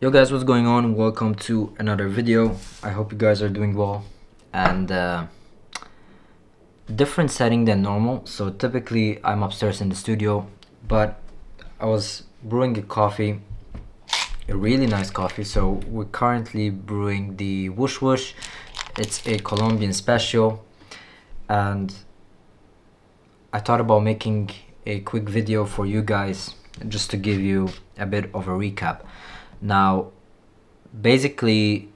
Yo guys, what's going on? Welcome to another video. I hope you guys are doing well. And different setting than normal. So typically I'm upstairs in the studio, but I was brewing a coffee, a really nice coffee. So we're currently brewing the Whoosh Whoosh. It's a Colombian special, and I thought about making a quick video for you guys just to give you a bit of a recap. Now, basically,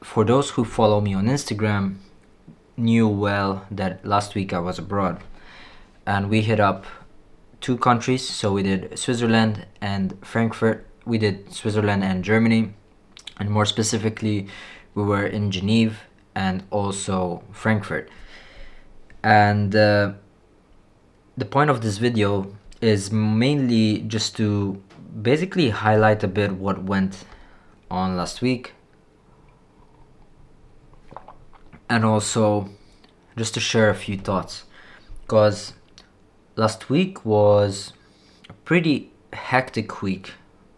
for those who follow me on Instagram, knew well that last week I was abroad and we hit up two countries. So we did Switzerland and Frankfurt. We did Switzerland and Germany, and more specifically, we were in Geneva and also Frankfurt. And the point of this video is mainly just to basically highlight a bit what went on last week, and also just to share a few thoughts, because last week was a pretty hectic week,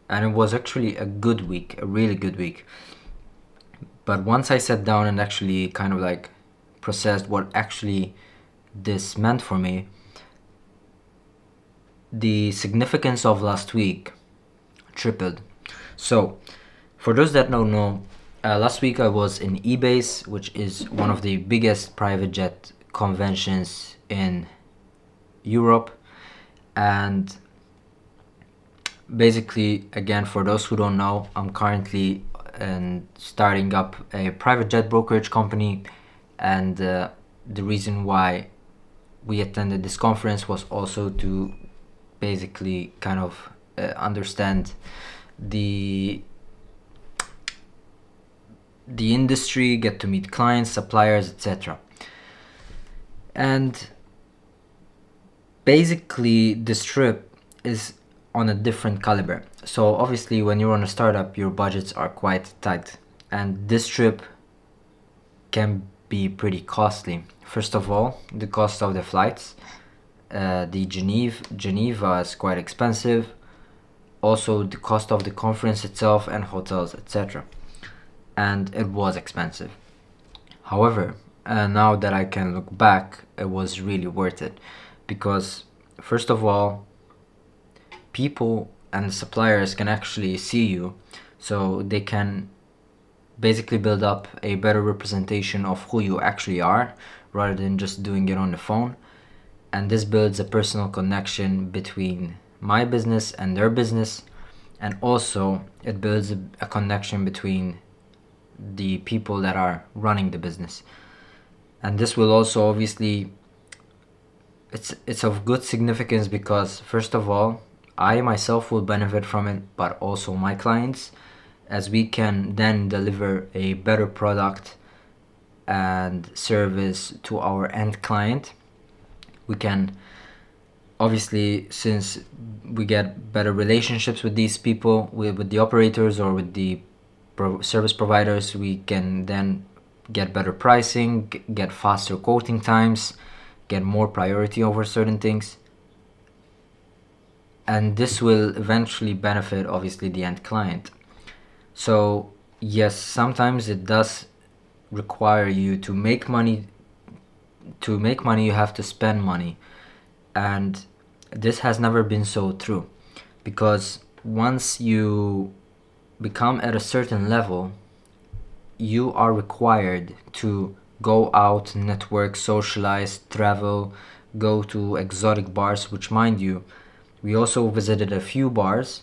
and it was actually a good week, a really good week. But once I sat down and actually kind of like processed what actually this meant for me, the significance of last week tripled. So for those that don't know, last week I was in eBase, which is one of the biggest private jet conventions in Europe. And basically, again, for those who don't know, I'm currently starting up a private jet brokerage company. And the reason why we attended this conference was also to basically kind of understand the industry, get to meet clients, suppliers, etc. And basically this trip is on a different caliber. So obviously when you're on a startup, your budgets are quite tight, and this trip can be pretty costly. First of all, the cost of the flights. The Geneva is quite expensive. Also the cost of the conference itself and hotels, etc. And it was expensive. However, now that I can look back, it was really worth it, because first of all, people and suppliers can actually see you, so they can basically build up a better representation of who you actually are rather than just doing it on the phone. And this builds a personal connection between my business and their business, and also it builds a connection between the people that are running the business. And this will also obviously, it's of good significance, because first of all, I myself will benefit from it, but also my clients, as we can then deliver a better product and service to our end client. We can obviously, since we get better relationships with these people, with the operators or with the service providers, we can then get better pricing, get faster quoting times, get more priority over certain things. And this will eventually benefit obviously the end client. So yes, sometimes it does require you to make money. To make money, you have to spend money. And this has never been so true, because once you become at a certain level, you are required to go out, network, socialize, travel, go to exotic bars, which, mind you, we also visited a few bars,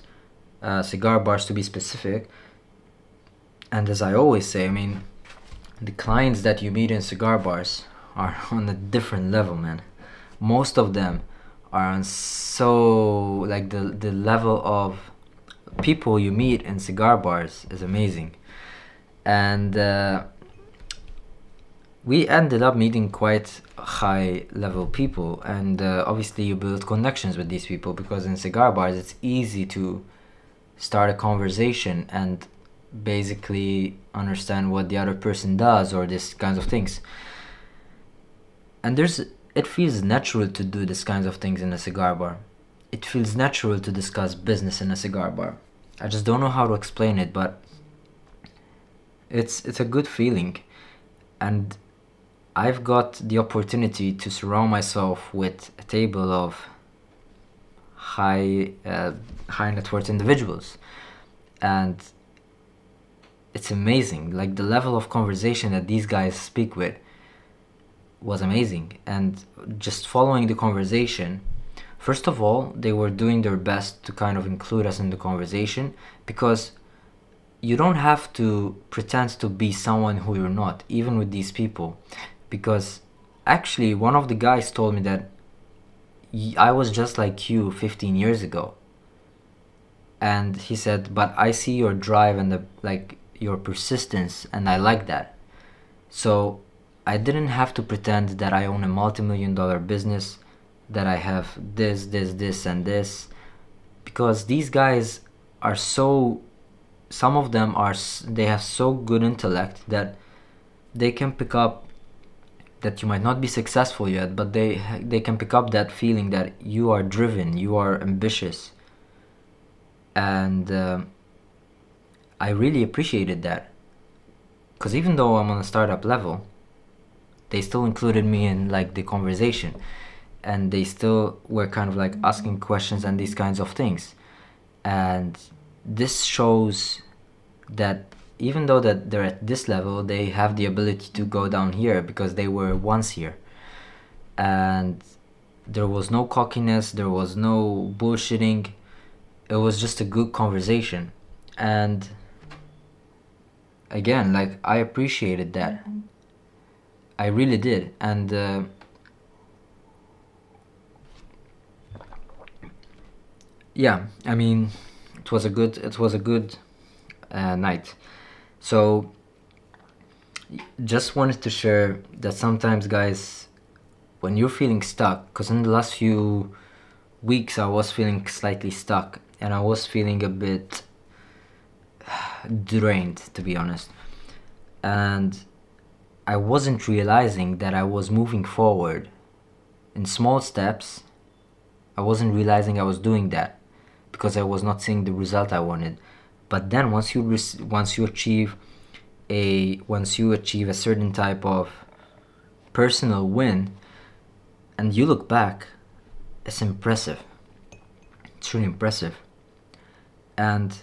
cigar bars to be specific. And as I always say, I mean, the clients that you meet in cigar bars are on a different level, man. Most of them are on so, like, the level of people you meet in cigar bars is amazing. And we ended up meeting quite high level people, and obviously you build connections with these people, because in cigar bars it's easy to start a conversation and basically understand what the other person does, or these kinds of things. And it feels natural to do these kinds of things in a cigar bar. It feels natural to discuss business in a cigar bar. I just don't know how to explain it, but it's a good feeling. And I've got the opportunity to surround myself with a table of high net worth individuals, and it's amazing. Like, the level of conversation that these guys speak with was amazing. And just following the conversation, first of all, they were doing their best to kind of include us in the conversation, because you don't have to pretend to be someone who you're not, even with these people. Because actually, one of the guys told me that I was just like you 15 years ago. And he said, but I see your drive and your persistence, and I like that. So I didn't have to pretend that I own a multi-million-dollar business, that I have this, and this, because these guys are so. Some of them they have so good intellect that they can pick up that you might not be successful yet, but they can pick up that feeling that you are driven, you are ambitious, and I really appreciated that. Because even though I'm on a startup level, they still included me in like the conversation, and they still were kind of like asking questions and these kinds of things. And this shows that even though that they're at this level, they have the ability to go down here, because they were once here. And there was no cockiness, there was no bullshitting. It was just a good conversation. And again, like, I appreciated that. I really did. And yeah, I mean, it was a good night. So just wanted to share that sometimes, guys, when you're feeling stuck, because in the last few weeks I was feeling slightly stuck, and I was feeling a bit drained, to be honest, and I wasn't realizing that I was moving forward in small steps. I wasn't realizing I was doing that because I was not seeing the result I wanted. But then once you achieve a certain type of personal win, and you look back, it's impressive. It's really impressive. And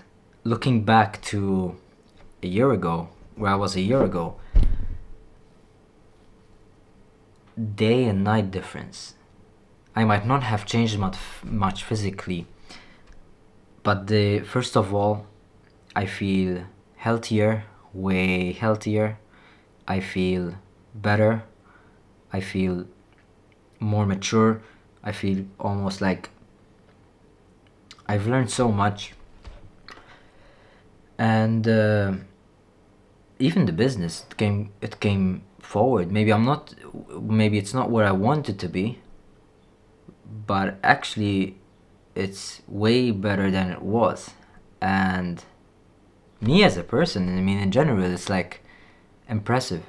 looking back to a year ago, where I was a year ago, day and night difference. I might not have changed much physically, but first of all, I feel healthier, way healthier. I feel better. I feel more mature. I feel almost like I've learned so much. And even the business came forward. Maybe it's not where I want it to be, but actually it's way better than it was. And me as a person, I mean, in general, it's like impressive,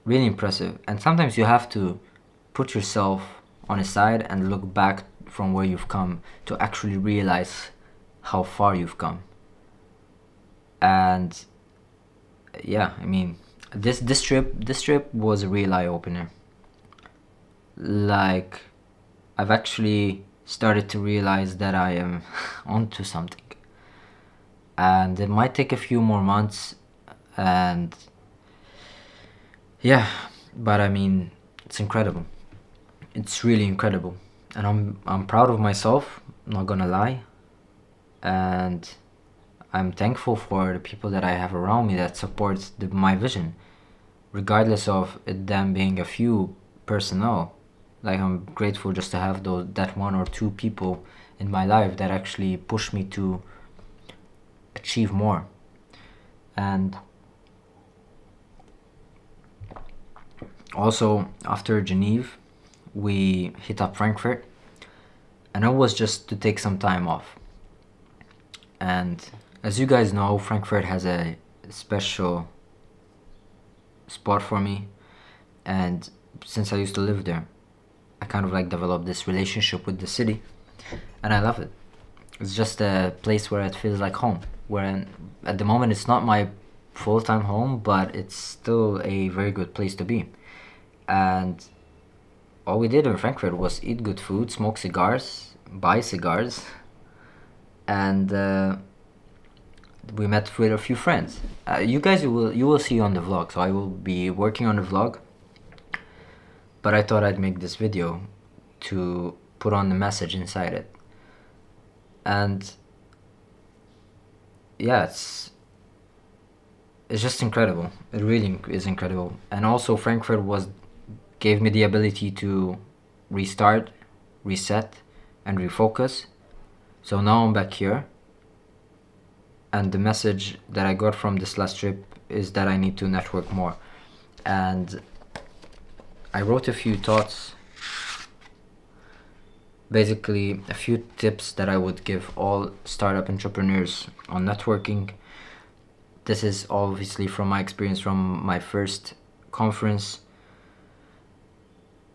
really impressive. And sometimes you have to put yourself on a side and look back from where you've come to actually realize how far you've come. And yeah, I mean, this trip was a real eye opener. Like, I've actually started to realize that I am onto something, and it might take a few more months. And yeah, but I mean, it's incredible. It's really incredible, and I'm proud of myself. Not gonna lie, and I'm thankful for the people that I have around me that support my vision, regardless of it them being a few personnel. Like, I'm grateful just to have that one or two people in my life that actually push me to achieve more. And also, after Geneva, we hit up Frankfurt, and it was just to take some time off. And as you guys know, Frankfurt has a special spot for me, and since I used to live there, I kind of like developed this relationship with the city, and I love it. It's just a place where it feels like home. At the moment it's not my full-time home, but it's still a very good place to be. And all we did in Frankfurt was eat good food, smoke cigars, buy cigars, and we met with a few friends. You guys you will see on the vlog, so I will be working on the vlog. But I thought I'd make this video to put on the message inside it. And yeah, it's just incredible. It really is incredible. And also Frankfurt gave me the ability to restart, reset, and refocus. So now I'm back here, and the message that I got from this last trip is that I need to network more. And I wrote a few thoughts, basically a few tips that I would give all startup entrepreneurs on networking. This is obviously from my experience from my first conference.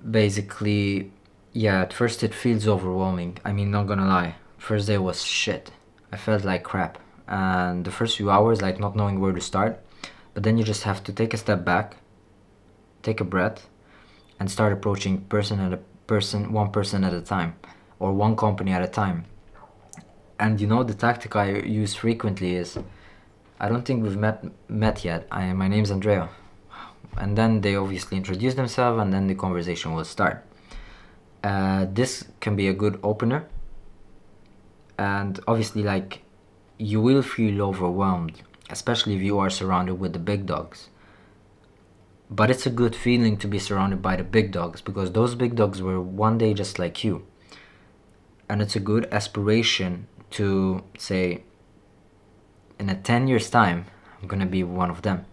Basically, yeah, at first it feels overwhelming. I mean, not gonna lie, first day was shit. I felt like crap, and the first few hours, like not knowing where to start. But then you just have to take a step back, take a breath, and start approaching one person at a time, or one company at a time. And you know, the tactic I use frequently is, I don't think we've met yet. My name's Andrea. And then they obviously introduce themselves, and then the conversation will start. This can be a good opener. And obviously, like, you will feel overwhelmed, especially if you are surrounded with the big dogs. But it's a good feeling to be surrounded by the big dogs, because those big dogs were one day just like you. And it's a good aspiration to say, in a 10 years time, I'm gonna be one of them,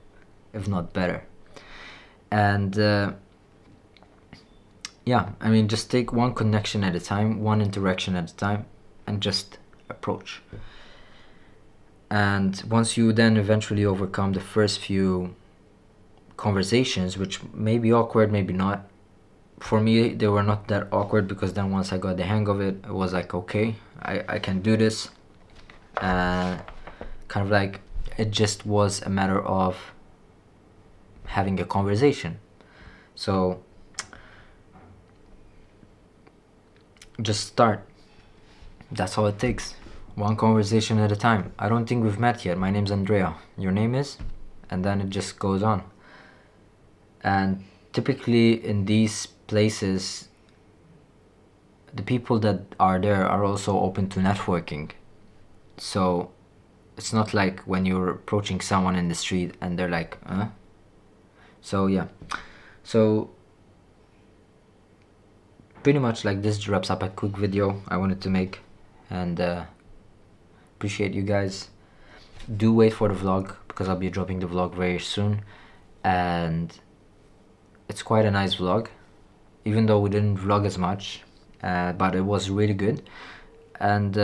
if not better. And yeah, I mean, just take one connection at a time, one interaction at a time, and just approach. And once you then eventually overcome the first few conversations, which may be awkward, maybe not. For me, they were not that awkward, because then once I got the hang of it, it was like, okay, I can do this. Kind of like, it just was a matter of having a conversation. So just start. That's all it takes. One conversation at a time. I don't think we've met yet. My name's Andrea. Your name is? And then it just goes on. And typically in these places, the people that are there are also open to networking. So it's not like when you're approaching someone in the street and they're like, huh? So yeah. So pretty much like this wraps up a quick video I wanted to make. And appreciate you guys. Do wait for the vlog, because I'll be dropping the vlog very soon. And it's quite a nice vlog, even though we didn't vlog as much, but it was really good. And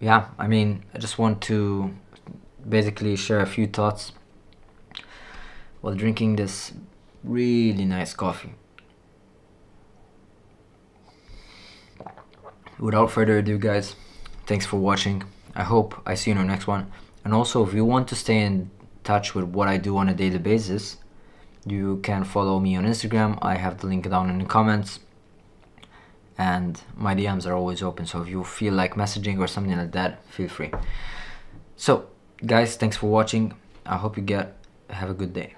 yeah, I mean, I just want to basically share a few thoughts while drinking this really nice coffee. Without further ado, guys, thanks for watching. I hope I see you in the next one. And also, if you want to stay in touch with what I do on a daily basis, you can follow me on Instagram. I have the link down in the comments. And my DMs are always open, so if you feel like messaging or something like that, feel free. So, guys, thanks for watching. I hope you have a good day.